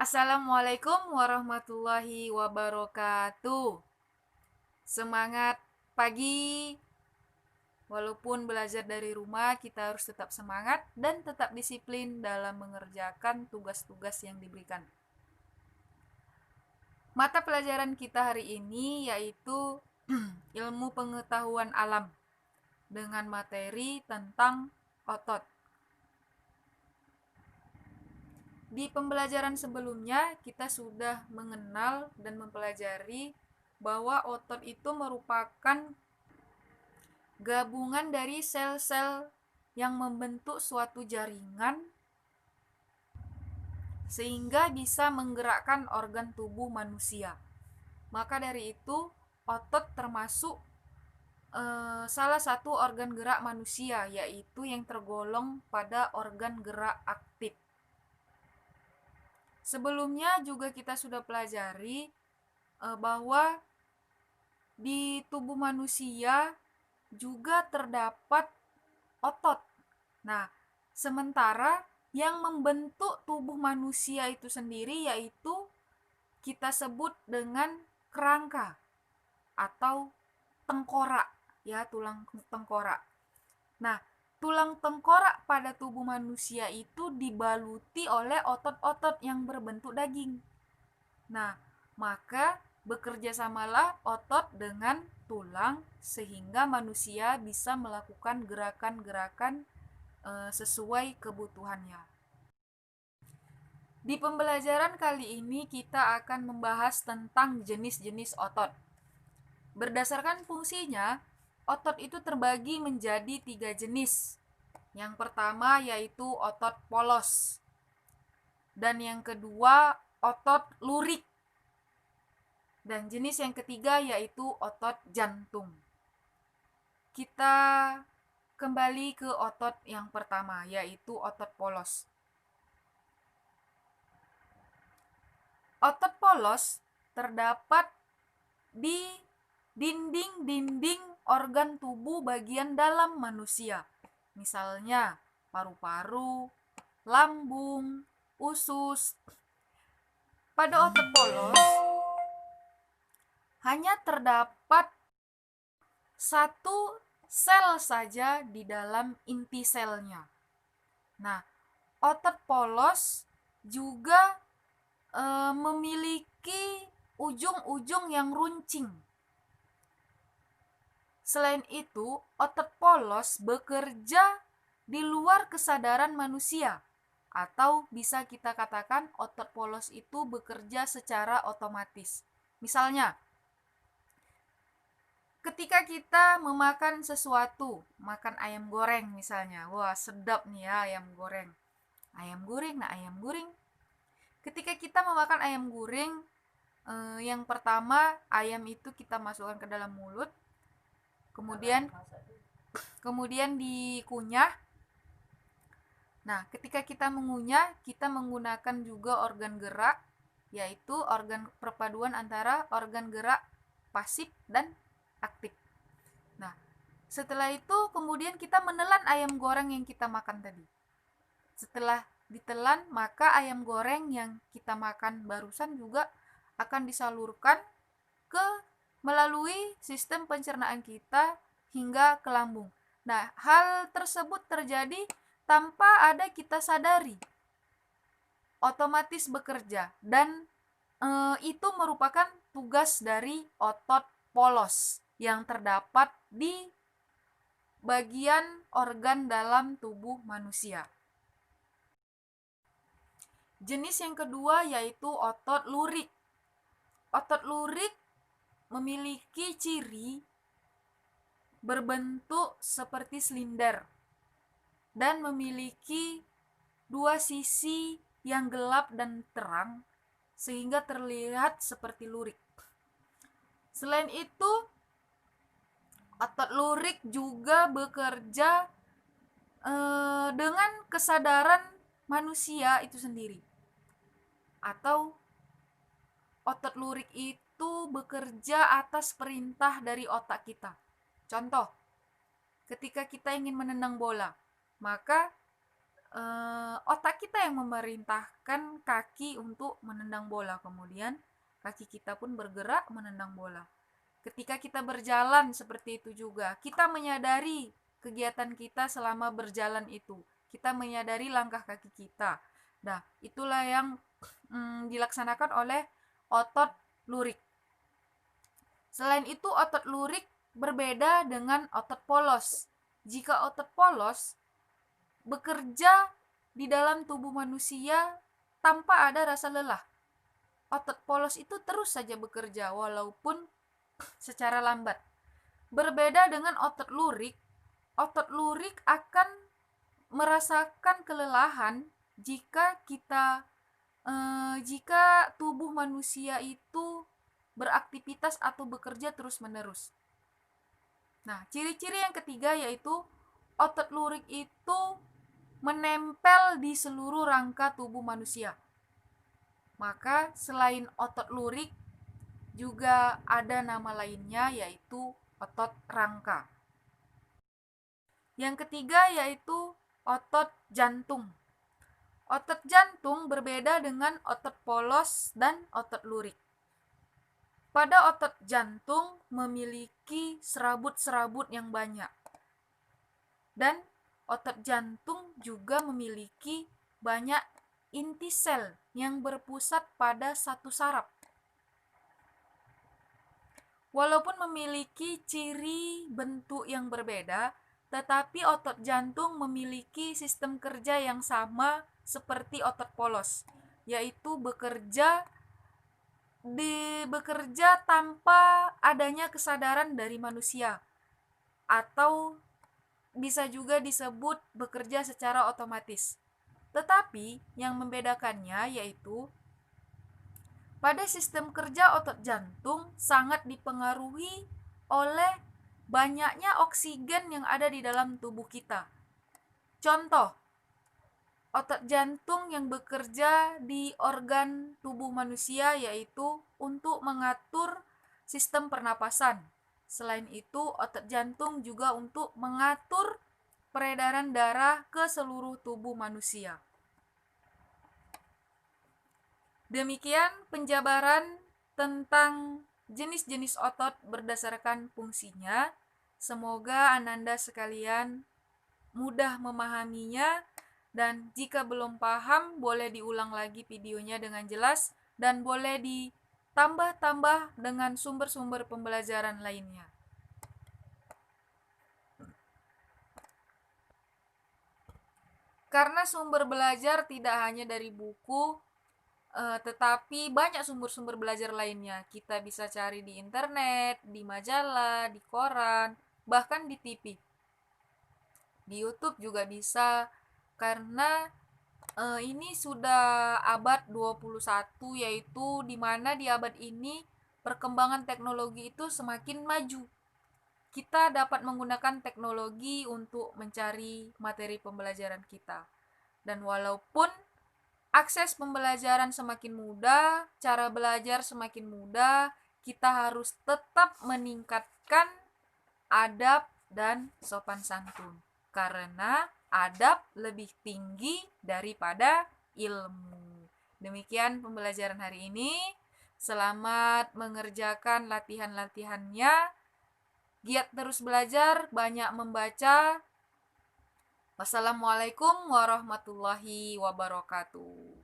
Assalamualaikum warahmatullahi wabarakatuh. Semangat pagi. Walaupun belajar dari rumah, kita harus tetap semangat dan tetap disiplin dalam mengerjakan tugas-tugas yang diberikan. Mata pelajaran kita hari ini yaitu ilmu pengetahuan alam dengan materi tentang otot. Di pembelajaran sebelumnya, kita sudah mengenal dan mempelajari bahwa otot itu merupakan gabungan dari sel-sel yang membentuk suatu jaringan sehingga bisa menggerakkan organ tubuh manusia. Maka dari itu, otot termasuk salah satu organ gerak manusia, yaitu yang tergolong pada organ gerak aktif. Sebelumnya juga kita sudah pelajari bahwa di tubuh manusia juga terdapat otot. Nah, sementara yang membentuk tubuh manusia itu sendiri yaitu kita sebut dengan kerangka atau tengkorak, ya, tulang tengkorak. Nah, tulang tengkorak pada tubuh manusia itu dibaluti oleh otot-otot yang berbentuk daging. Nah, maka bekerja samalah otot dengan tulang sehingga manusia bisa melakukan gerakan-gerakan sesuai kebutuhannya. Di pembelajaran kali ini kita akan membahas tentang jenis-jenis otot. Berdasarkan fungsinya, otot itu terbagi menjadi 3 jenis. Yang pertama yaitu otot polos. Dan yang kedua otot lurik. Dan jenis yang ketiga yaitu otot jantung. Kita kembali ke otot yang pertama, yaitu otot polos. Otot polos terdapat di dinding-dinding organ tubuh bagian dalam manusia. Misalnya paru-paru, lambung, usus. Pada otot polos hanya terdapat satu sel saja di dalam inti selnya. Nah, otot polos juga memiliki ujung-ujung yang runcing. Selain itu, otot polos bekerja di luar kesadaran manusia, atau bisa kita katakan otot polos itu bekerja secara otomatis. Misalnya, ketika kita memakan sesuatu, makan ayam goreng misalnya, wah sedap nih ya ayam goreng. Ayam goreng. Ketika kita memakan ayam goreng, yang pertama ayam itu kita masukkan ke dalam mulut, kemudian dikunyah. Nah, ketika kita mengunyah, kita menggunakan juga organ gerak, yaitu organ perpaduan antara organ gerak pasif dan aktif. Nah, setelah itu kemudian kita menelan ayam goreng yang kita makan tadi. Setelah ditelan, maka ayam goreng yang kita makan barusan juga akan disalurkan melalui sistem pencernaan kita hingga ke lambung. Nah, hal tersebut terjadi tanpa ada kita sadari. Otomatis bekerja dan itu merupakan tugas dari otot polos yang terdapat di bagian organ dalam tubuh manusia. Jenis yang kedua yaitu otot lurik. Otot lurik memiliki ciri berbentuk seperti silinder dan memiliki dua sisi yang gelap dan terang sehingga terlihat seperti lurik. Selain itu, otot lurik juga bekerja dengan kesadaran manusia itu sendiri. Atau otot lurik itu bekerja atas perintah dari otak kita. Contoh, ketika kita ingin menendang bola, maka otak kita yang memerintahkan kaki untuk menendang bola, kemudian kaki kita pun bergerak menendang bola. Ketika kita berjalan seperti itu juga, kita menyadari kegiatan kita selama berjalan itu. Kita menyadari langkah kaki kita. Nah, itulah yang dilaksanakan oleh otot lurik. Selain itu, otot lurik berbeda dengan otot polos. Jika otot polos bekerja di dalam tubuh manusia tanpa ada rasa lelah. Otot polos itu terus saja bekerja walaupun secara lambat. Berbeda dengan otot lurik akan merasakan kelelahan jika tubuh manusia itu beraktivitas atau bekerja terus-menerus. Nah, ciri-ciri yang ketiga yaitu otot lurik itu menempel di seluruh rangka tubuh manusia. Maka selain otot lurik juga ada nama lainnya yaitu otot rangka. Yang ketiga yaitu otot jantung. Otot jantung berbeda dengan otot polos dan otot lurik. Pada otot jantung memiliki serabut-serabut yang banyak. Dan otot jantung juga memiliki banyak inti sel yang berpusat pada satu saraf. Walaupun memiliki ciri bentuk yang berbeda, tetapi otot jantung memiliki sistem kerja yang sama seperti otot polos, yaitu bekerja tanpa adanya kesadaran dari manusia, atau bisa juga disebut bekerja secara otomatis. Tetapi yang membedakannya yaitu pada sistem kerja otot jantung sangat dipengaruhi oleh banyaknya oksigen yang ada di dalam tubuh kita. Contoh, otot jantung yang bekerja di organ tubuh manusia yaitu untuk mengatur sistem pernapasan. Selain itu, otot jantung juga untuk mengatur peredaran darah ke seluruh tubuh manusia. Demikian penjabaran tentang jenis-jenis otot berdasarkan fungsinya. Semoga Ananda sekalian mudah memahaminya, dan jika belum paham boleh diulang lagi videonya dengan jelas dan boleh ditambah-tambah dengan sumber-sumber pembelajaran lainnya. Karena sumber belajar tidak hanya dari buku, tetapi banyak sumber-sumber belajar lainnya. Kita bisa cari di internet, di majalah, di koran, bahkan di TV. Di YouTube juga bisa, karena ini sudah abad 21, yaitu di mana di abad ini perkembangan teknologi itu semakin maju. Kita dapat menggunakan teknologi untuk mencari materi pembelajaran kita. Dan walaupun akses pembelajaran semakin mudah, cara belajar semakin mudah, kita harus tetap meningkatkan adab dan sopan santun. Karena adab lebih tinggi daripada ilmu. Demikian pembelajaran hari ini. Selamat mengerjakan latihan-latihannya. Giat terus belajar, banyak membaca. Wassalamualaikum warahmatullahi wabarakatuh.